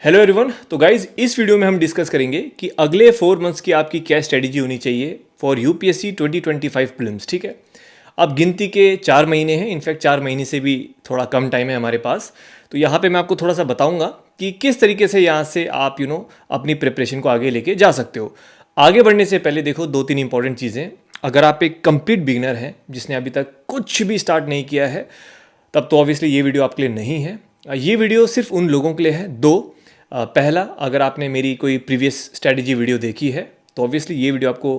Hello everyone. तो guys इस video में हम डिस्कस करेंगे कि अगले 4 मंथ्स की आपकी क्या स्ट्रेटजी होनी चाहिए फॉर यूपीएससी 2025 प्रीलिम्स। ठीक है, अब गिनती के 4 महीने हैं, इनफैक्ट 4 महीने से भी थोड़ा कम टाइम है हमारे पास। तो यहाँ पे मैं आपको थोड़ा सा बताऊंगा कि किस तरीके से यहाँ से आप अपनी प्रिपरेशन को आगे लेके जा सकते हो। आगे बढ़ने से पहले देखो 2-3 इंपॉर्टेंट चीज़ें। अगर आप एक कंप्लीट बिगिनर हैं जिसने अभी तक कुछ भी स्टार्ट नहीं किया है, तब तो ऑब्वियसली ये वीडियो आपके लिए नहीं है। ये वीडियो सिर्फ उन लोगों के लिए है। पहला, अगर आपने मेरी कोई प्रीवियस स्ट्रैटेजी वीडियो देखी है तो ऑब्वियसली ये वीडियो आपको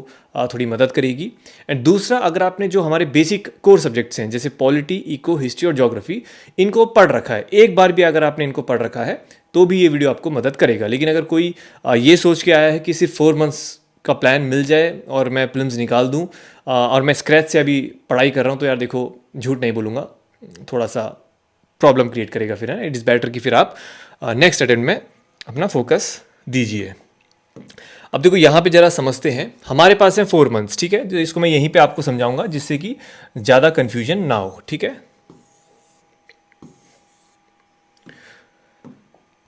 थोड़ी मदद करेगी। एंड दूसरा, अगर आपने जो हमारे बेसिक कोर सब्जेक्ट्स हैं जैसे पॉलिटी, इको, हिस्ट्री और ज्योग्राफी, इनको पढ़ रखा है, एक बार भी अगर आपने इनको पढ़ रखा है तो भी ये वीडियो आपको मदद करेगा। लेकिन अगर कोई ये सोच के आया है कि सिर्फ 4 मंथ्स का प्लान मिल जाए और मैं प्रीलिम्स निकाल दूँ और मैं स्क्रैच से अभी पढ़ाई कर रहा हूँ, तो यार देखो, झूठ नहीं बोलूँगा, थोड़ा सा प्रॉब्लम क्रिएट करेगा फिर, है। इट इज़ बेटर कि फिर आप नेक्स्ट अटेम्प्ट में अपना फोकस दीजिए। अब देखो यहाँ पे जरा समझते हैं। हमारे पास है 4 मंथ्स, ठीक है। तो इसको मैं यहीं पे आपको समझाऊंगा जिससे कि ज़्यादा कन्फ्यूजन ना हो, ठीक है।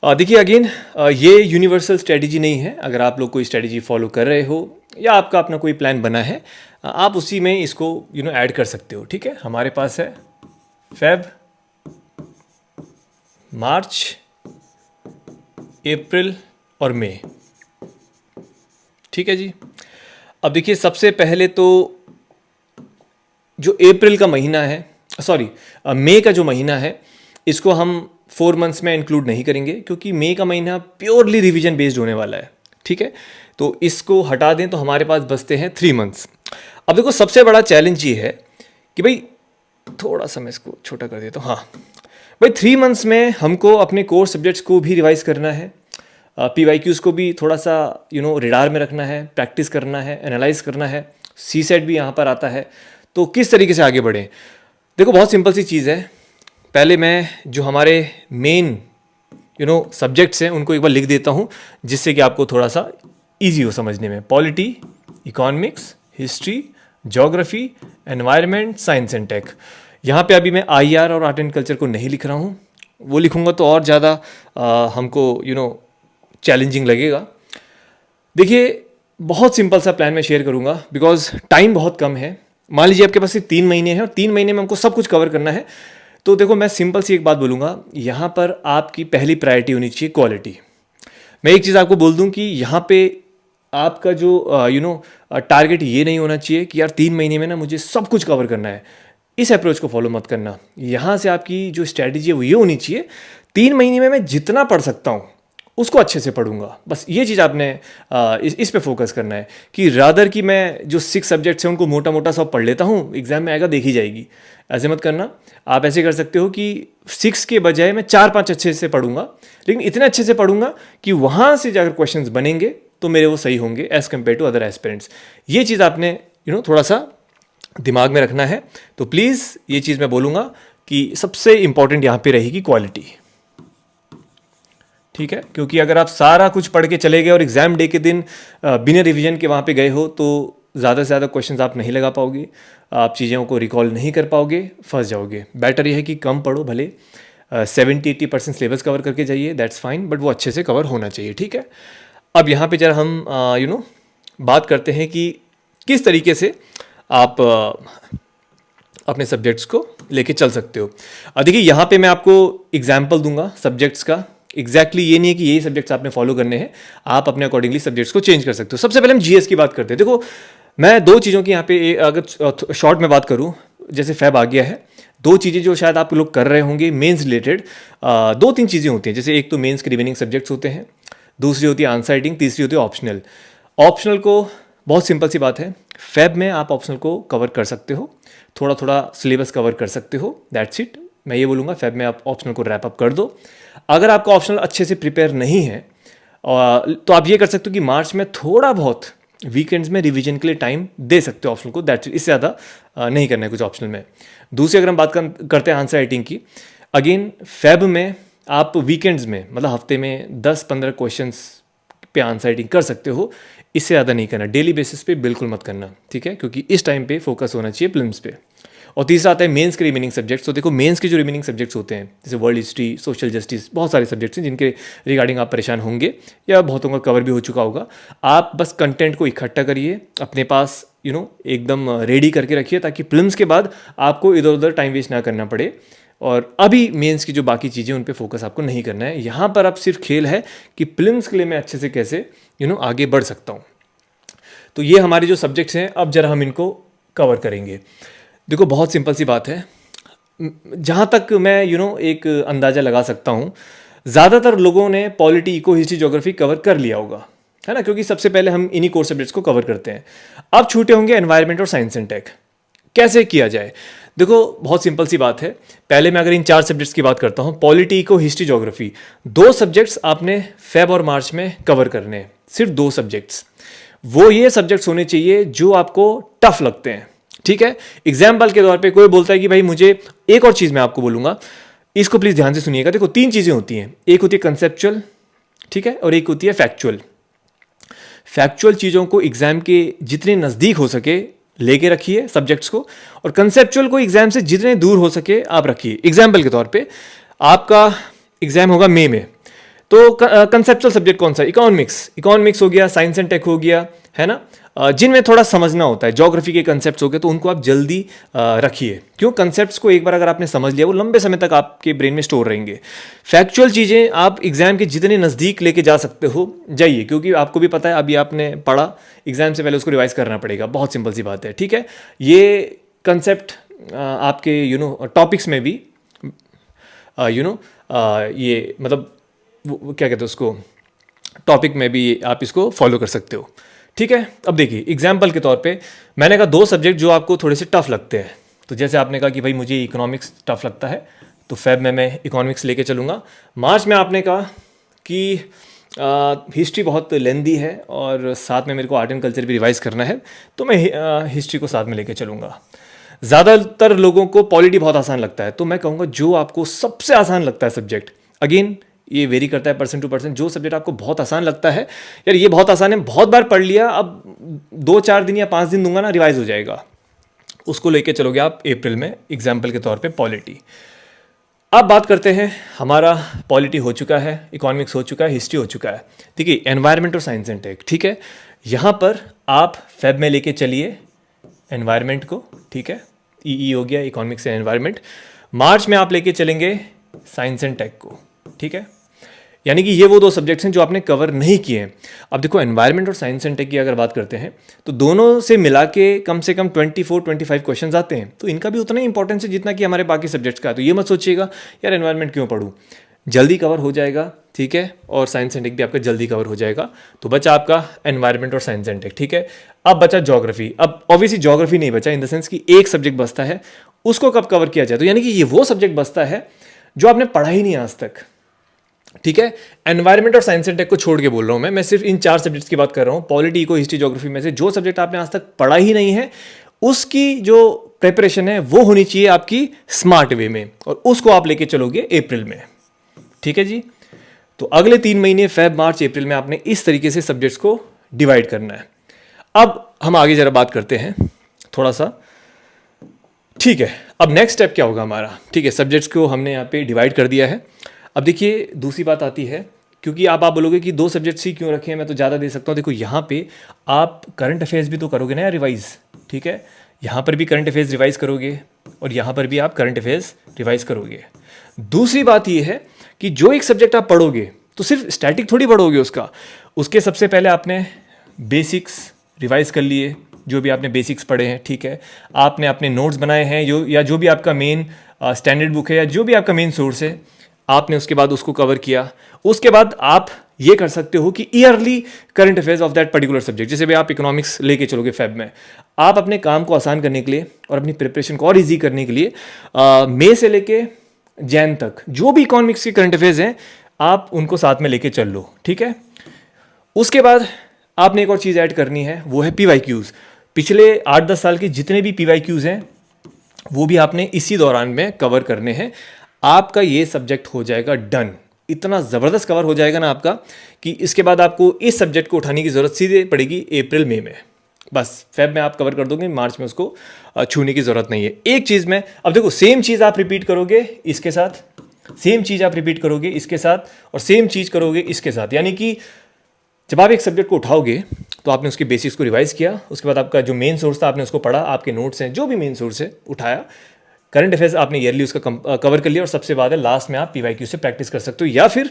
देखिए अगेन, ये यूनिवर्सल स्ट्रेटजी नहीं है। अगर आप लोग कोई स्ट्रेटजी फॉलो कर रहे हो या आपका अपना कोई प्लान बना है, आप उसी में इसको ऐड कर सकते हो, ठीक है। हमारे पास है फेब, मार्च, अप्रैल और मई, ठीक है जी। अब देखिए, सबसे पहले तो जो अप्रैल का महीना है, सॉरी मई का जो महीना है, इसको हम 4 मंथ्स में इंक्लूड नहीं करेंगे क्योंकि मई का महीना प्योरली रिवीजन बेस्ड होने वाला है, ठीक है। तो इसको हटा दें तो हमारे पास बचते हैं 3 मंथ्स। अब देखो, सबसे बड़ा चैलेंज ये है कि भाई, थोड़ा सा मैं इसको छोटा कर देता हूँ। हाँ भाई, 3 मंथ्स में हमको अपने कोर सब्जेक्ट्स को भी रिवाइज करना है, PYQs को भी थोड़ा सा रेडार में रखना है, प्रैक्टिस करना है, एनालाइज करना है, CSET भी यहाँ पर आता है। तो किस तरीके से आगे बढ़ें? देखो, बहुत सिंपल सी चीज़ है। पहले मैं जो हमारे मेन सब्जेक्ट्स हैं उनको एक बार लिख देता हूँ जिससे कि आपको थोड़ा सा ईजी हो समझने में। Polity, economics, history, geography, environment, science and tech. यहाँ पे अभी मैं IR और आर्ट एंड कल्चर को नहीं लिख रहा हूँ, वो लिखूँगा तो और ज़्यादा हमको चैलेंजिंग लगेगा। देखिए, बहुत सिंपल सा प्लान मैं शेयर करूँगा बिकॉज टाइम बहुत कम है। मान लीजिए आपके पास सिर्फ 3 महीने हैं और 3 महीने में हमको सब कुछ कवर करना है। तो देखो, मैं सिंपल सी एक बात बोलूँगा, यहाँ पर आपकी पहली प्रायोरिटी होनी चाहिए क्वालिटी। मैं एक चीज़ आपको बोल दूँ कि यहाँ पे आपका जो टारगेट ये नहीं होना चाहिए कि यार 3 महीने में ना मुझे सब कुछ कवर करना है। इस अप्रोच को फॉलो मत करना। यहाँ से आपकी जो स्ट्रैटेजी है वो ये होनी चाहिए, 3 महीने में मैं जितना पढ़ सकता हूँ उसको अच्छे से पढ़ूंगा। बस ये चीज़ आपने इस पे फोकस करना है कि रादर कि मैं जो 6 सब्जेक्ट्स हैं उनको मोटा मोटा सब पढ़ लेता हूँ, एग्जाम में आएगा देखी जाएगी। ऐसे मत करना। आप ऐसे कर सकते हो कि 6 के बजाय मैं 4-5 अच्छे से पढ़ूंगा, लेकिन इतने अच्छे से पढ़ूंगा कि वहाँ से जाकर क्वेश्चंस बनेंगे तो मेरे वो सही होंगे as compare to other aspirants. ये चीज़ आपने थोड़ा सा दिमाग में रखना है। तो प्लीज़ ये चीज़ मैं बोलूँगा कि सबसे इंपॉर्टेंट यहाँ पे रहेगी क्वालिटी, ठीक है। क्योंकि अगर आप सारा कुछ पढ़ के चले गए और एग्ज़ाम डे के दिन बिना रिवीजन के वहाँ पे गए हो तो ज़्यादा से ज़्यादा क्वेश्चंस आप नहीं लगा पाओगे, आप चीज़ों को रिकॉल नहीं कर पाओगे, फंस जाओगे। बेटर यह है कि कम पढ़ो, भले 70-80% सिलेबस कवर करके जाइए, दैट्स फाइन, बट वो अच्छे से कवर होना चाहिए, ठीक है। अब यहाँ पे जरा हम बात करते हैं कि किस तरीके से आप अपने सब्जेक्ट्स को लेके चल सकते हो। देखिए, यहाँ पे मैं आपको एग्जाम्पल दूंगा सब्जेक्ट्स का। एग्जैक्टली ये नहीं है कि यही सब्जेक्ट्स आपने फॉलो करने हैं, आप अपने अकॉर्डिंगली सब्जेक्ट्स को चेंज कर सकते हो। सबसे पहले हम GS की बात करते हैं। देखो, मैं 2 चीज़ों की यहाँ पे अगर शॉर्ट में बात करूँ, जैसे फैब आ गया है, 2 चीज़ें जो शायद आप लोग कर रहे होंगे मेंस रिलेटेड, 2-3 चीज़ें होती हैं। जैसे एक तो मेंस के रिमेनिंग सब्जेक्ट्स होते हैं, दूसरी होती है आंसर राइटिंग, तीसरी होती है ऑप्शनल। ऑप्शनल को बहुत सिंपल सी बात है, फैब में आप ऑप्शनल को कवर कर सकते हो, थोड़ा थोड़ा सिलेबस कवर कर सकते हो, दैट्स इट। मैं ये बोलूँगा फैब में आप ऑप्शनल को रैप अप कर दो। अगर आपका ऑप्शनल अच्छे से प्रिपेयर नहीं है तो आप ये कर सकते हो कि मार्च में थोड़ा बहुत वीकेंड्स में रिवीजन के लिए टाइम दे सकते हो ऑप्शनल को, दैट्स इट। इससे ज़्यादा नहीं करना है कुछ ऑप्शनल में। दूसरी अगर हम बात करते हैं आंसर राइटिंग की, अगेन फैब में आप वीकेंड्स में मतलब हफ्ते में 10-15 क्वेश्चंस पे आंसर राइटिंग कर सकते हो, इससे ज़्यादा नहीं करना। डेली बेसिस पे बिल्कुल मत करना, ठीक है, क्योंकि इस टाइम पे फोकस होना चाहिए प्रीलिम्स पे। और तीसरा आता है मेंस के रिमेनिंग सब्जेक्ट्स। तो देखो मेंस के जो रिमेनिंग सब्जेक्ट्स होते हैं जैसे वर्ल्ड हिस्ट्री, सोशल जस्टिस, बहुत सारे सब्जेक्ट्स हैं जिनके रिगार्डिंग आप परेशान होंगे या बहुतों का कवर भी हो चुका होगा। आप बस कंटेंट को इकट्ठा करिए अपने पास, एकदम रेडी करके रखिए ताकि प्रीलिम्स के बाद आपको इधर उधर टाइम वेस्ट ना करना पड़े। और अभी मेंस की जो बाकी चीज़ें उन पे फोकस आपको नहीं करना है। यहाँ पर अब सिर्फ खेल है कि प्रीलिम्स के लिए मैं अच्छे से कैसे आगे बढ़ सकता हूँ। तो ये हमारे जो सब्जेक्ट्स हैं अब जरा हम इनको कवर करेंगे। देखो बहुत सिंपल सी बात है, जहाँ तक मैं एक अंदाज़ा लगा सकता हूँ, ज़्यादातर लोगों ने polity, eco, history, geography cover कर लिया होगा, है ना, क्योंकि सबसे पहले हम इन्हीं कोर सब्जेक्ट्स को कवर करते हैं। अब छूटे होंगे एनवायरनमेंट और साइंस एंड टेक। कैसे किया जाए? देखो बहुत सिंपल सी बात है। पहले मैं अगर इन 4 सब्जेक्ट्स की बात करता हूँ, polity, eco, history, geography, 2 subjects आपने फेब और मार्च में कवर करने हैं, सिर्फ 2 सब्जेक्ट्स। वो ये सब्जेक्ट्स होने चाहिए जो आपको टफ लगते हैं, ठीक है। एग्जाम्पल के तौर पे कोई बोलता है कि भाई मुझे, एक और चीज़ मैं आपको बोलूँगा, इसको प्लीज़ ध्यान से सुनिएगा। देखो 3 चीज़ें होती हैं, एक होती है कंसेप्चुअल, ठीक है, और एक होती है फैक्चुअल। फैक्चुअल चीज़ों को एग्जाम के जितने नज़दीक हो सके लेके रखिए सब्जेक्ट्स को, और कंसेप्चुअल को एग्जाम से जितने दूर हो सके आप रखिए। एग्जाम्पल के तौर पे आपका एग्जाम होगा मई में, तो कंसेप्चुअल सब्जेक्ट कौन सा? इकोनॉमिक्स हो गया, साइंस एंड टेक हो गया, है ना, जिनमें थोड़ा समझना होता है, ज्योग्राफी के कंसेप्ट्स हो गए, तो उनको आप जल्दी रखिए। क्यों? कंसेप्ट्स को एक बार अगर आपने समझ लिया वो लंबे समय तक आपके ब्रेन में स्टोर रहेंगे। फैक्चुअल चीज़ें आप एग्जाम के जितने नज़दीक लेके जा सकते हो जाइए, क्योंकि आपको भी पता है अभी आपने पढ़ा, एग्जाम से पहले उसको रिवाइज करना पड़ेगा। बहुत सिंपल सी बात है, ठीक है। ये कंसेप्ट आपके टॉपिक्स में भी ये मतलब क्या कहते हैं उसको, टॉपिक में भी आप इसको फॉलो कर सकते हो, ठीक है। अब देखिए एग्जाम्पल के तौर पे मैंने कहा 2 सब्जेक्ट जो आपको थोड़े से टफ लगते हैं, तो जैसे आपने कहा कि भाई मुझे इकोनॉमिक्स टफ लगता है, तो फेब में मैं इकोनॉमिक्स लेके चलूँगा। मार्च में आपने कहा कि हिस्ट्री बहुत लेंदी है और साथ में मेरे को आर्ट एंड कल्चर भी रिवाइज करना है, तो मैं हिस्ट्री को साथ में लेके चलूँगा। ज़्यादातर लोगों को पॉलिटी बहुत आसान लगता है, तो मैं कहूँगा जो आपको सबसे आसान लगता है सब्जेक्ट, अगेन ये वेरी करता है पर्सन टू पर्सन, जो सब्जेक्ट आपको बहुत आसान लगता है, यार ये बहुत आसान है, बहुत बार पढ़ लिया, अब 2-4 दिन या 5 दिन दूंगा ना, रिवाइज हो जाएगा, उसको लेके चलोगे आप अप्रैल में। एग्जाम्पल के तौर पे पॉलिटी। अब बात करते हैं, हमारा पॉलिटी हो चुका है, इकोनॉमिक्स हो चुका है, हिस्ट्री हो चुका है। देखिए एनवायरनमेंट और साइंस एंड टेक, ठीक है। यहाँ पर आप फेब में लेके चलिए एनवायरनमेंट को, ठीक है, ई हो गया, इकोनॉमिक्स एंड एनवायरनमेंट। मार्च में आप लेके चलेंगे साइंस एंड टेक को, ठीक है। यानी कि ये वो 2 सब्जेक्ट्स हैं जो आपने कवर नहीं किए हैं। अब देखो एनवायरनमेंट और साइंस एंड टेक की अगर बात करते हैं तो दोनों से मिला के कम से कम 24-25 क्वेश्चंस आते हैं, तो इनका भी उतना ही इंपॉर्टेंस है जितना कि हमारे बाकी सब्जेक्ट्स का है। तो ये मत सोचिएगा यार एनवायरनमेंट क्यों पढ़ूँ, जल्दी कवर हो जाएगा, ठीक है, और साइंस एंड टेक भी आपका जल्दी कवर हो जाएगा। तो बचा आपका एनवायरनमेंट और साइंस एंड टेक, ठीक है। अब बचा ज्योग्राफी। अब ऑब्वियसली ज्योग्राफी नहीं बचा, इन द सेंस कि एक सब्जेक्ट बचता है, उसको कब कवर किया जाए, तो यानी कि ये वो सब्जेक्ट बचता है जो आपने पढ़ा ही नहीं आज तक, ठीक है। एनवायरनमेंट और साइंस एंड टेक को छोड़ के बोल रहा हूं मैं सिर्फ इन 4 सब्जेक्ट्स की बात कर रहा हूं। पॉलिटी, इको, हिस्ट्री, ज्योग्राफी में से जो सब्जेक्ट आपने आज तक पढ़ा ही नहीं है, उसकी जो प्रिपरेशन है वो होनी चाहिए आपकी स्मार्ट वे में, और उसको आप लेके चलोगे अप्रैल में, ठीक है जी। तो अगले 3 महीने फेब, मार्च, अप्रैल में आपने इस तरीके से सब्जेक्ट्स को डिवाइड करना है। अब हम आगे जरा बात करते हैं थोड़ा सा, ठीक है। अब नेक्स्ट स्टेप क्या होगा हमारा, ठीक है, सब्जेक्ट्स को हमने यहाँ पे डिवाइड कर दिया है। अब देखिए दूसरी बात आती है, क्योंकि आप बोलोगे कि 2 सब्जेक्ट्स ही क्यों रखे हैं, मैं तो ज़्यादा दे सकता हूँ। देखो यहाँ पे आप करंट अफेयर्स भी तो करोगे ना यार रिवाइज, ठीक है। यहाँ पर भी करंट अफेयर्स रिवाइज करोगे और यहाँ पर भी आप करंट अफेयर्स रिवाइज करोगे। दूसरी बात ये है कि जो एक सब्जेक्ट आप पढ़ोगे तो सिर्फ स्टैटिक थोड़ी पढ़ोगे उसके सबसे पहले आपने बेसिक्स रिवाइज कर लिए, जो भी आपने बेसिक्स पढ़े हैं, ठीक है। आपने अपने नोट्स बनाए हैं या जो भी आपका मेन स्टैंडर्ड बुक है या जो भी आपका मेन सोर्स है, आपने उसके बाद उसको कवर किया। उसके बाद आप ये कर सकते हो कि yearly current affairs of that particular subject, जैसे भी आप इकोनॉमिक्स लेके चलोगे फेब में, आप अपने काम को आसान करने के लिए और अपनी प्रिपरेशन को और इजी करने के लिए मई से लेके जैन तक जो भी इकोनॉमिक्स के करंट अफेयर्स हैं आप उनको साथ में लेके चल लो, ठीक है। उसके बाद आपने एक और चीज़ ऐड करनी है, वो है PYQs। पिछले 8-10 साल के जितने भी PYQs हैं वो भी आपने इसी दौरान में कवर करने हैं। आपका ये सब्जेक्ट हो जाएगा डन। इतना ज़बरदस्त कवर हो जाएगा ना आपका कि इसके बाद आपको इस सब्जेक्ट को उठाने की ज़रूरत सीधे पड़ेगी अप्रैल मई में। बस फेब में आप कवर कर दोगे, मार्च में उसको छूने की ज़रूरत नहीं है। एक चीज़ में अब देखो, सेम चीज़ आप रिपीट करोगे इसके साथ, सेम चीज़ आप रिपीट करोगे इसके साथ, और सेम चीज़ करोगे इसके साथ। यानी कि जब आप एक सब्जेक्ट को उठाओगे तो आपने उसके बेसिक्स को रिवाइज किया, उसके बाद आपका जो मेन सोर्स था आपने उसको पढ़ा, आपके नोट्स हैं जो भी मेन सोर्स है उठाया, करंट अफेयर्स आपने ईयरली उसका कवर कर लिया, और सबसे बाद है लास्ट में आप पीवाईक्यू से प्रैक्टिस कर सकते हो, या फिर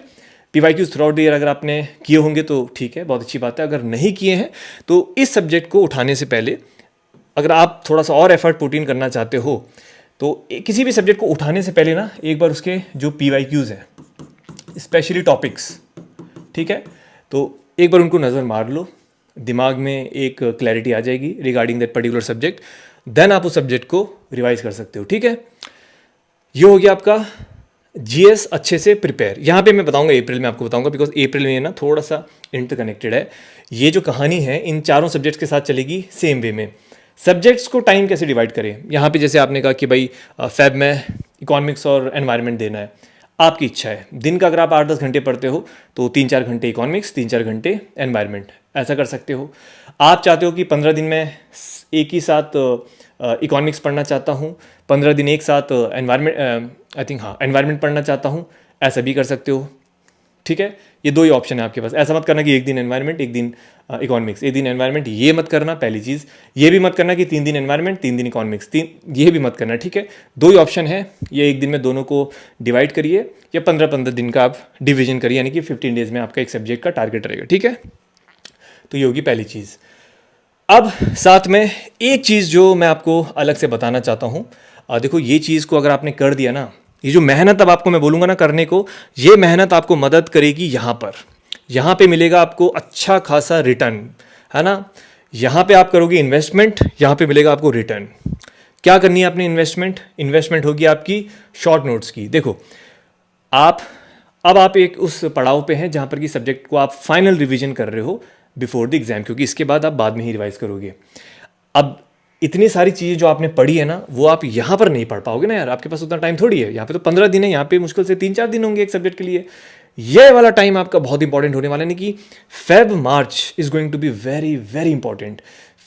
PYQs through out the year अगर आपने किए होंगे तो ठीक है, बहुत अच्छी बात है। अगर नहीं किए हैं तो इस सब्जेक्ट को उठाने से पहले अगर आप थोड़ा सा और एफर्ट पुट इन करना चाहते हो तो किसी भी सब्जेक्ट को उठाने से पहले ना एक बार उसके जो पीवाईक्यूज हैं, स्पेशली टॉपिक्स, ठीक है, तो एक बार उनको नज़र मार लो, दिमाग में एक क्लैरिटी आ जाएगी रिगार्डिंग दैट पर्टिकुलर सब्जेक्ट, देन आप उस सब्जेक्ट को रिवाइज कर सकते हो। ठीक है, ये हो गया आपका जीएस अच्छे से प्रिपेयर। यहाँ पे मैं बताऊंगा अप्रैल में, आपको बताऊंगा, बिकॉज अप्रैल में ना थोड़ा सा इंटरकनेक्टेड है। ये जो कहानी है इन चारों सब्जेक्ट्स के साथ चलेगी सेम वे में। सब्जेक्ट्स को टाइम कैसे डिवाइड करें, यहाँ पे जैसे आपने कहा कि भाई फेब में इकोनॉमिक्स और एनवायरनमेंट देना है, आपकी इच्छा है। दिन का अगर आप 8-10 घंटे पढ़ते हो तो 3-4 घंटे इकोनॉमिक्स, 3-4 घंटे एनवायरनमेंट, ऐसा कर सकते हो। आप चाहते हो कि 15 दिन में एक ही साथ इकोनॉमिक्स पढ़ना चाहता हूँ, 15 दिन एक साथ एनवायरनमेंट, आई थिंक हाँ एनवायरनमेंट पढ़ना चाहता हूँ, ऐसा भी कर सकते हो। ठीक है, ये दो ही ऑप्शन है आपके पास। ऐसा मत करना कि एक दिन एनवायरनमेंट एक दिन इकोनॉमिक्स, एक दिन एनवायरनमेंट, ये मत करना पहली चीज़। ये भी मत करना कि 3 दिन एनवायरनमेंट 3 दिन इकोनॉमिक्स, ये भी मत करना। ठीक है, दो ही ऑप्शन है, ये एक दिन में दोनों को डिवाइड करिए, या 15-15 दिन का आप डिवीजन करिए, यानी कि 15 डेज में आपका एक सब्जेक्ट का टारगेट रहेगा। ठीक है, तो ये होगी पहली चीज़। अब साथ में एक चीज़ जो मैं आपको अलग से बताना चाहता हूँ, देखो ये चीज़ को अगर आपने कर दिया ना, ये जो मेहनत अब आपको मैं बोलूँगा ना करने को, ये मेहनत आपको मदद करेगी यहाँ पे मिलेगा आपको अच्छा खासा रिटर्न, है ना। यहाँ पे आप करोगे इन्वेस्टमेंट, यहाँ पे मिलेगा आपको रिटर्न। क्या करनी है आपने इन्वेस्टमेंट होगी आपकी शॉर्ट नोट्स की। देखो अब आप एक उस पड़ाव पे हैं जहाँ पर कि सब्जेक्ट को आप फाइनल रिवीजन कर रहे हो बिफोर द एग्जाम, क्योंकि इसके बाद आप बाद में ही रिवाइज करोगे। अब इतनी सारी चीज़ें जो आपने पढ़ी है ना, वो आप यहाँ पर नहीं पढ़ पाओगे ना यार, आपके पास उतना टाइम थोड़ी है। यहाँ पे तो 15 दिन है, यहाँ पे मुश्किल से 3-4 दिन होंगे एक सब्जेक्ट के लिए। ये वाला टाइम आपका बहुत इंपॉर्टेंट होने वाला है, कि Feb March is going to be very very important.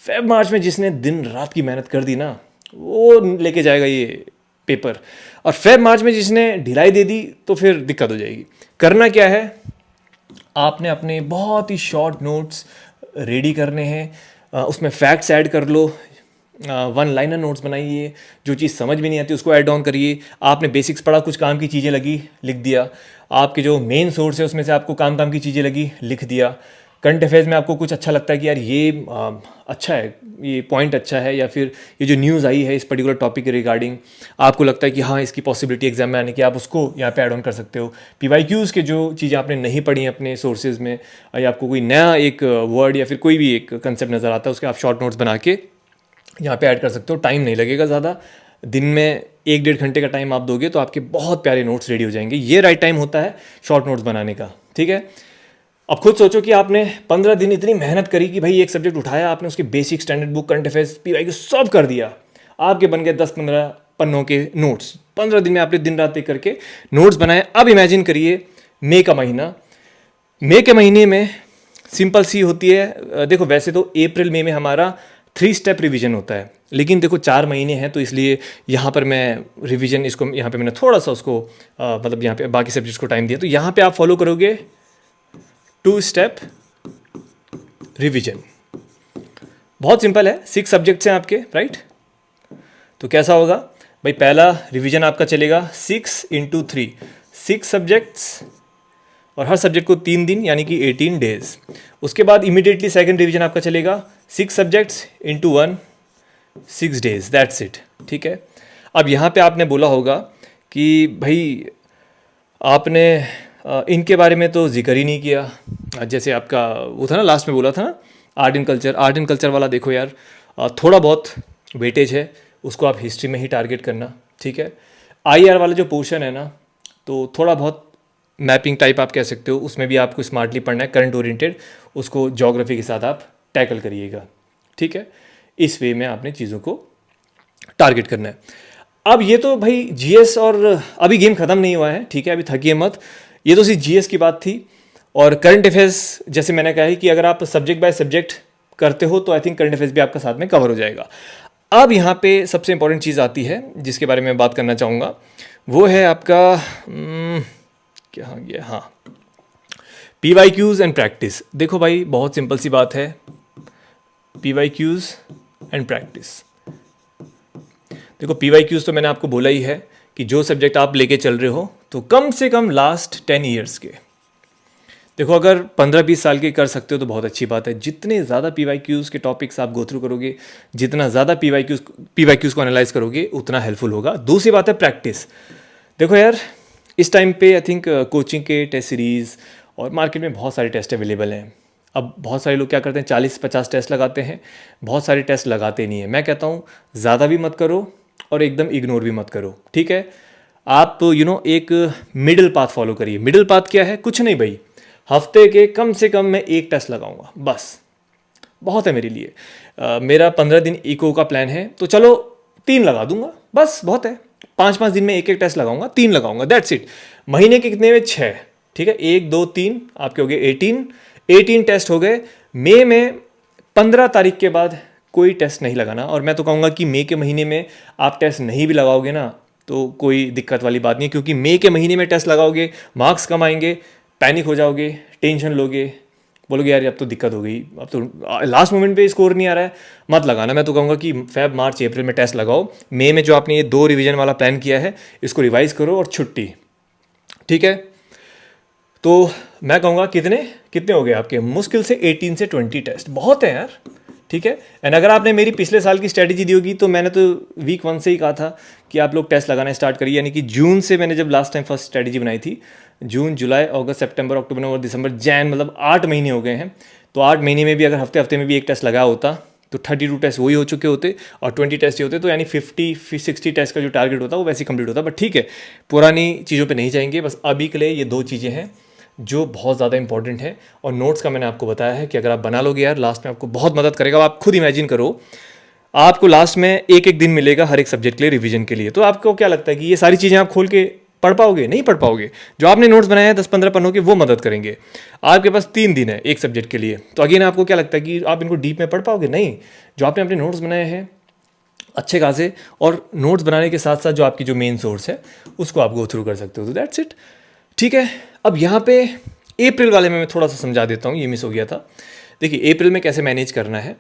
Feb March में जिसने दिन रात की मेहनत कर दी ना, वो लेके जाएगा ये पेपर। और फेब मार्च में जिसने ढिलाई दे दी तो फिर दिक्कत हो जाएगी। करना क्या है, आपने अपने बहुत ही शॉर्ट नोट्स रेडी करने हैं, उसमें फैक्ट्स ऐड कर लो, 1 लाइनर नोट्स बनाइए, जो चीज़ समझ में नहीं आती उसको ऐड ऑन करिए। आपने बेसिक्स पढ़ा, कुछ काम की चीज़ें लगी, लिख दिया। आपके जो मेन सोर्स है उसमें से आपको काम की चीज़ें लगी, लिख दिया। करंट अफेयर्स में आपको कुछ अच्छा लगता है कि यार ये अच्छा है, ये पॉइंट अच्छा है, या फिर ये जो न्यूज़ आई है इस पर्टिकुलर टॉपिक के रिगार्डिंग, आपको लगता है कि हाँ इसकी पॉसिबिलिटी एग्जाम में आने की, आप उसको यहाँ पे ऐड ऑन कर सकते हो। पीवाईक्यूज़ के जो चीज़ें आपने नहीं पढ़ी हैं अपने सोर्सेज में, या आपको कोई नया एक वर्ड या फिर कोई भी एक कंसेप्ट नज़र आता है, उसके आप शॉर्ट नोट्स बना के यहाँ पे ऐड कर सकते हो। टाइम नहीं लगेगा ज़्यादा, दिन में 1-1.5 घंटे का टाइम आप दोगे तो आपके बहुत प्यारे नोट्स रेडी हो जाएंगे। ये राइट टाइम होता है शॉर्ट नोट्स बनाने का। ठीक है, अब खुद सोचो कि आपने 15 दिन इतनी मेहनत करी कि भाई एक सब्जेक्ट उठाया, आपने उसके basic standard book, current affairs, PYQ सब कर दिया, आपके बन गए 10-15 पन्नों के नोट्स। 15 दिन में आपने दिन रात एक करके नोट्स बनाए। अब इमेजिन करिए मई का महीना, मई के महीने में सिंपल सी होती है। देखो वैसे तो अप्रैल मई में हमारा 3 स्टेप रिवीजन होता है, लेकिन देखो 4 महीने हैं तो इसलिए यहाँ पर मैं रिवीजन इसको यहाँ पे मैंने थोड़ा सा उसको मतलब यहाँ पे बाकी सब्जेक्ट्स को टाइम दिया। तो यहाँ पे आप फॉलो करोगे 2 स्टेप रिवीजन। बहुत सिंपल है, 6 सब्जेक्ट्स हैं आपके, राइट। तो कैसा होगा भाई, पहला रिवीजन आपका चलेगा 6 × 3, 6 सब्जेक्ट्स, और हर सब्जेक्ट को 3 दिन यानी कि 18 डेज। उसके बाद इमीडिएटली सेकंड रिवीजन आपका चलेगा 6 सब्जेक्ट्स × 1, 6 डेज, दैट्स इट। ठीक है, अब यहाँ पे आपने बोला होगा कि भाई आपने इनके बारे में तो जिक्र ही नहीं किया। जैसे आपका वो था ना, लास्ट में बोला था ना आर्ट एंड कल्चर वाला, देखो यार थोड़ा बहुत वेटेज है, उसको आप हिस्ट्री में ही टारगेट करना। ठीक है, IR वाला जो पोर्शन है ना, तो थोड़ा बहुत मैपिंग टाइप आप कह सकते हो, उसमें भी आपको स्मार्टली पढ़ना है, करंट ओरिएंटेड, उसको ज्योग्राफी के साथ आप टैकल करिएगा। ठीक है, इस वे में आपने चीज़ों को टारगेट करना है। अब ये तो भाई GS, और अभी गेम ख़त्म नहीं हुआ है, ठीक है, अभी थकिए मत। ये तो सिर्फ GS की बात थी। और करंट अफेयर्स जैसे मैंने कहा है कि अगर आप सब्जेक्ट बाय सब्जेक्ट करते हो तो आई थिंक करंट अफेयर्स भी आपका साथ में कवर हो जाएगा। अब यहाँ पे सबसे इंपॉर्टेंट चीज़ आती है जिसके बारे में बात करना चाहूँगा, वो है आपका क्या गया, हाँ, PYQs एंड प्रैक्टिस। देखो भाई बहुत सिंपल सी बात है, PYQs एंड प्रैक्टिस। देखो PYQs तो मैंने आपको बोला ही है कि जो सब्जेक्ट आप लेके चल रहे हो तो कम से कम लास्ट 10 ईयर्स के, देखो अगर 15-20 साल के कर सकते हो तो बहुत अच्छी बात है। जितने ज़्यादा PYQs के टॉपिक्स आप गो थ्रू करोगे, जितना ज़्यादा PYQs को एनालाइज करोगे, उतना हेल्पफुल होगा। दूसरी बात है प्रैक्टिस। देखो यार इस टाइम पे आई थिंक कोचिंग के टेस्ट सीरीज़ और मार्केट में बहुत सारे टेस्ट अवेलेबल हैं। अब बहुत सारे लोग क्या करते हैं, 40-50 टेस्ट लगाते हैं, बहुत सारे टेस्ट लगाते नहीं है। मैं कहता हूँ ज़्यादा भी मत करो और एकदम इग्नोर भी मत करो, ठीक है। आप एक मिडिल पाथ फॉलो करिए। मिडिल पाथ क्या है, कुछ नहीं भाई, हफ्ते के कम से कम मैं एक टेस्ट लगाऊंगा, बस बहुत है मेरे लिए। मेरा 15 दिन इको का प्लान है तो चलो 3 लगा दूंगा, बस बहुत है। 5-5 दिन में एक एक टेस्ट लगाऊंगा, 3 लगाऊंगा, दैट्स इट। महीने के कितने में 6, ठीक है, 1 2 3 आपके हो गए 18 टेस्ट हो गए। मई में 15 तारीख के बाद कोई टेस्ट नहीं लगाना। और मैं तो कहूँगा कि मई के महीने में आप टेस्ट नहीं भी लगाओगे ना तो कोई दिक्कत वाली बात नहीं है, क्योंकि मई के महीने में टेस्ट लगाओगे, मार्क्स कम आएंगे, पैनिक हो जाओगे, टेंशन लोगे, बोलोगे यार अब तो दिक्कत हो गई, अब तो लास्ट मोमेंट पे स्कोर नहीं आ रहा है, मत लगाना। मैं तो कहूँगा कि फेब मार्च अप्रैल में टेस्ट लगाओ। मई में जो आपने ये 2 रिवीजन वाला प्लान किया है इसको रिवाइज करो और छुट्टी, ठीक है। तो मैं कहूँगा कितने हो गए आपके, मुश्किल से 18 से 20 टेस्ट, बहुत है यार, ठीक है। एंड अगर आपने मेरी पिछले साल की स्ट्रैटेजी दी होगी तो मैंने तो वीक 1 से ही कहा था कि आप लोग टेस्ट लगाना स्टार्ट करिए, यानी कि जून से मैंने जब लास्ट टाइम फर्स्ट स्ट्रैटेजी बनाई थी, जून जुलाई अगस्त सितंबर अक्टूबर नवंबर दिसंबर जैन, मतलब 8 महीने हो गए हैं। तो 8 महीने में भी अगर हफ्ते हफ्ते में भी एक टेस्ट लगाया होता तो 32 टेस्ट वही हो चुके होते और 20 टेस्ट ही होते, तो यानी 50-60 टेस्ट का जो टारगेट होता है वो वैसे ही कंप्लीट होता। बट ठीक है, पुरानी चीज़ों पे नहीं जाएंगे, बस अभी के लिए ये 2 चीज़ें हैं जो बहुत ज़्यादा इंपॉर्टेंट है। और नोट्स का मैंने आपको बताया है कि अगर आप बना लोगे यार, लास्ट में आपको बहुत मदद करेगा। आप खुद इमेजिन करो, आपको लास्ट में एक दिन मिलेगा हर एक सब्जेक्ट के लिए रिवीजन के लिए, तो आपको क्या लगता है कि ये सारी चीज़ें आप खोल के पढ़ पाओगे? नहीं पढ़ पाओगे। जो आपने नोट्स बनाए हैं 10-15 पन्नों के, वो मदद करेंगे। आपके पास 3 दिन है एक सब्जेक्ट के लिए, तो अगेन आपको क्या लगता है कि आप इनको डीप में पढ़ पाओगे? नहीं। जो आपने अपने नोट्स बनाए हैं अच्छे खासे, और नोट्स बनाने के साथ साथ जो आपकी जो मेन सोर्स है उसको आप गो थ्रू कर सकते हो, तो दैट्स इट, ठीक है। अब यहाँ पे अप्रैल वाले में मैं थोड़ा सा समझा देता हूँ, ये मिस हो गया था। देखिए अप्रैल में कैसे मैनेज करना है,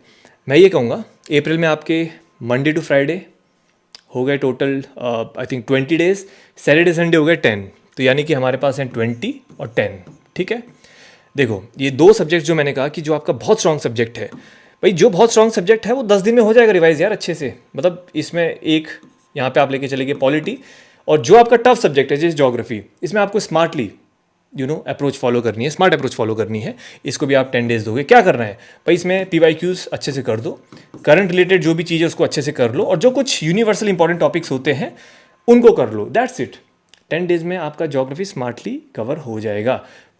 मैं ये कहूँगा अप्रैल में आपके मंडे टू फ्राइडे हो गए total I think 20 days, Saturday Sunday हो गए 10, तो यानी कि हमारे पास हैं 20 और 10, ठीक है। देखो ये 2 सब्जेक्ट जो मैंने कहा कि जो आपका बहुत स्ट्रॉन्ग सब्जेक्ट है, भाई जो बहुत स्ट्रॉन्ग सब्जेक्ट है वो 10 दिन में हो जाएगा रिवाइज यार अच्छे से। मतलब इसमें एक यहाँ पे आप लेके चलेंगे पॉलिटी, और जो आपका टफ सब्जेक्ट है जैसे ज्योग्राफी, इसमें आपको स्मार्टली अप्रोच फॉलो करनी है, स्मार्ट अप्रोच फॉलो करनी है। इसको भी आप 10 डेज दोगे। क्या करना है भाई, इसमें PYQs अच्छे से कर दो, करंट रिलेटेड जो भी चीज़ है उसको अच्छे से कर लो, और जो कुछ यूनिवर्सल इंपॉर्टेंट टॉपिक्स होते हैं उनको कर लो, दैट्स इट। 10 डेज में आपका ज्योग्राफी स्मार्टली कवर हो जाएगा।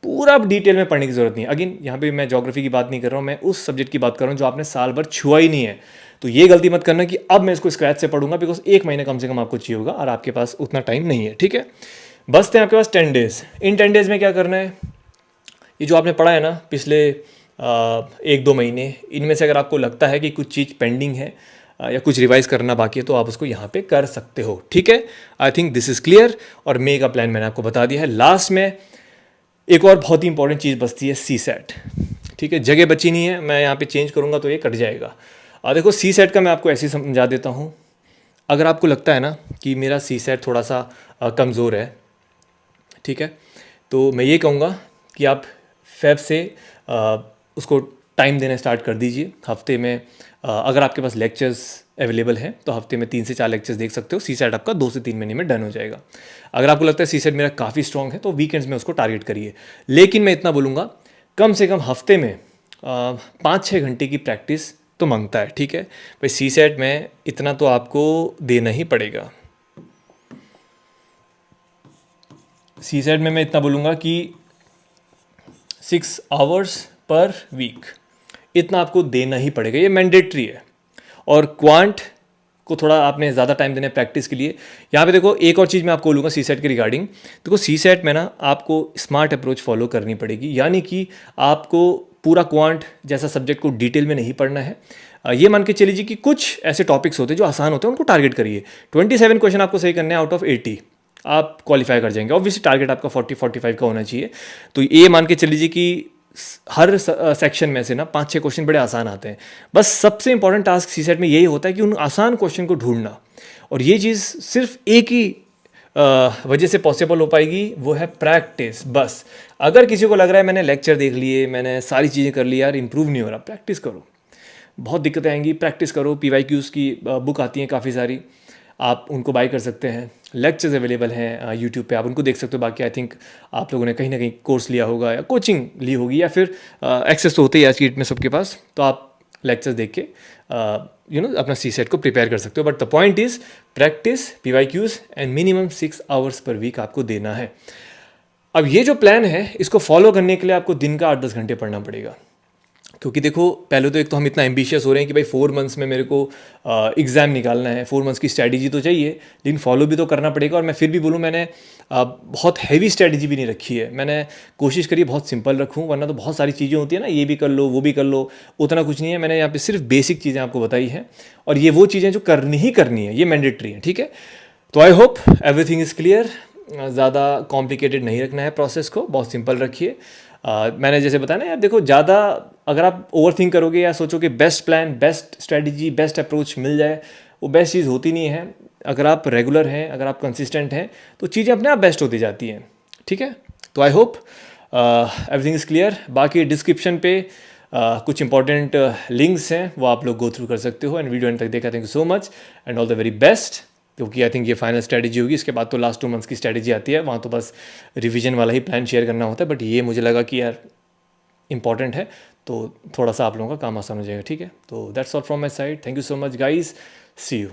पूरा डिटेल में पढ़ने की जरूरत नहीं है। अगेन यहाँ पे मैं ज्योग्राफी की बात नहीं कर रहा हूँ, मैं उस सब्जेक्ट की बात कर रहा हूँ जो आपने साल भर छुआ ही नहीं है। तो ये गलती मत करना कि अब मैं इसको स्क्रैच से पढ़ूंगा, बिकॉज 1 महीने कम से कम आपको चाहिए होगा और आपके पास उतना टाइम नहीं है, ठीक है। बसते हैं आपके पास 10 डेज। इन 10 डेज में क्या करना है, ये जो आपने पढ़ा है ना पिछले 1-2 महीने, इनमें से अगर आपको लगता है कि कुछ चीज़ पेंडिंग है या कुछ रिवाइज करना बाकी है तो आप उसको यहाँ पे कर सकते हो, ठीक है। I think this is clear. और मई का प्लान मैंने आपको बता दिया है। लास्ट में एक और बहुत ही इंपॉर्टेंट चीज़ बचती है, CSAT, ठीक है। जगह बची नहीं है, मैं यहाँ पे चेंज करूँगा तो ये कट जाएगा। देखो CSAT का मैं आपको ऐसे ही समझा देता हूँ। अगर आपको लगता है ना कि मेरा CSAT थोड़ा सा कमज़ोर है, ठीक है, तो मैं ये कहूँगा कि आप फेब से उसको टाइम देना स्टार्ट कर दीजिए। हफ्ते में अगर आपके पास लेक्चर्स अवेलेबल हैं तो हफ्ते में 3 से 4 लेक्चर्स देख सकते हो। CSAT आपका 2 से 3 महीने में डन हो जाएगा। अगर आपको लगता है CSAT मेरा काफ़ी स्ट्रॉन्ग है तो वीकेंड्स में उसको टारगेट करिए। लेकिन मैं इतना बोलूँगा, कम से कम हफ्ते में 5-6 घंटे की प्रैक्टिस तो मांगता है, ठीक है भाई। CSAT में इतना तो आपको देना ही पड़ेगा। CSAT में मैं इतना बोलूँगा कि 6 आवर्स पर वीक इतना आपको देना ही पड़ेगा, ये मैंडेटरी है। और क्वांट को थोड़ा आपने ज़्यादा टाइम देना है प्रैक्टिस के लिए। यहाँ पे देखो एक और चीज़ मैं आपको बोलूँगा CSAT के रिगार्डिंग। देखो CSAT में ना आपको स्मार्ट अप्रोच फॉलो करनी पड़ेगी, यानी कि आपको पूरा क्वांट जैसा सब्जेक्ट को डिटेल में नहीं पढ़ना है। ये मान के चलिए कि कुछ ऐसे टॉपिक्स होते हैं जो आसान होते हैं, उनको टारगेट करिए। 27 क्वेश्चन आपको सही करने हैं आउट ऑफ 80, आप क्वालिफाई कर जाएंगे। ऑब्वियसली टारगेट आपका 40-45 का होना चाहिए। तो ये मान के चलिए कि हर सेक्शन में से ना 5-6 क्वेश्चन बड़े आसान आते हैं। बस सबसे इंपॉर्टेंट टास्क सीसेट में यही होता है कि उन आसान क्वेश्चन को ढूंढना, और ये चीज़ सिर्फ एक ही वजह से पॉसिबल हो पाएगी, वो है प्रैक्टिस। बस अगर किसी को लग रहा है मैंने लेक्चर देख लिए, मैंने सारी चीज़ें कर ली, यार इंप्रूव नहीं हो रहा, प्रैक्टिस करो। बहुत दिक्कतें आएंगी, प्रैक्टिस करो। PYQs की बुक आती हैं काफ़ी सारी, आप उनको बाय कर सकते हैं। लेक्चर्स अवेलेबल हैं यूट्यूब पे, आप उनको देख सकते हो। बाकी आई थिंक आप लोगों ने कहीं ना कहीं कोर्स लिया होगा या कोचिंग ली होगी, या फिर एक्सेस तो होते ही आज की डेट में सबके पास, तो आप लेक्चर्स देख के अपना CSET को प्रिपेयर कर सकते हो। But the point is practice, PYQs and minimum 6 hours per week आपको देना है। अब ये जो प्लान है, इसको फॉलो करने के लिए आपको दिन का 8-10 घंटे पढ़ना पड़ेगा। क्योंकि देखो, पहले तो एक तो हम इतना एम्बिशियस हो रहे हैं कि भाई 4 मंथ्स में मेरे को एग्ज़ाम निकालना है। 4 मंथ्स की स्ट्रैटेजी तो चाहिए, लेकिन फॉलो भी तो करना पड़ेगा। और मैं फिर भी बोलूँ, मैंने बहुत हैवी स्ट्रैटेजी भी नहीं रखी है। मैंने कोशिश करी बहुत सिंपल रखूँ, वरना तो बहुत सारी चीज़ें होती है ना, ये भी कर लो वो भी कर लो, उतना कुछ नहीं है। मैंने यहाँ पे सिर्फ बेसिक चीज़ें आपको बताई हैं, और ये वो चीज़ें जो करनी ही करनी है, ये मैंडेटरी है, ठीक है। तो I hope everything is clear. ज़्यादा कॉम्प्लिकेटेड नहीं रखना है प्रोसेस को, बहुत सिंपल रखिए। मैंने जैसे बताया ना यार, देखो ज़्यादा अगर आप ओवर थिंक करोगे या सोचोगे best plan, best strategy, best approach मिल जाए, वो बेस्ट चीज़ होती नहीं है। अगर आप रेगुलर हैं, अगर आप कंसिस्टेंट हैं, तो चीज़ें अपने आप बेस्ट होती जाती हैं, ठीक है। तो I hope everything is clear. बाकी डिस्क्रिप्शन पे कुछ इंपॉर्टेंट लिंक्स हैं, वो आप लोग गो थ्रू कर सकते हो। एंड वीडियो एंड तक देखा, thank you so much and all the very best. क्योंकि आई थिंक ये फाइनल स्ट्रैटेजी होगी, इसके बाद तो लास्ट 2 मंथ्स की स्ट्रैटेजी आती है, वहाँ तो बस रिवीजन वाला ही प्लान शेयर करना होता है। बट ये मुझे लगा कि यार इंपॉर्टेंट है, तो थोड़ा सा आप लोगों का काम आसान हो जाएगा, ठीक है। तो that's all from my side, thank you so much guys, see you.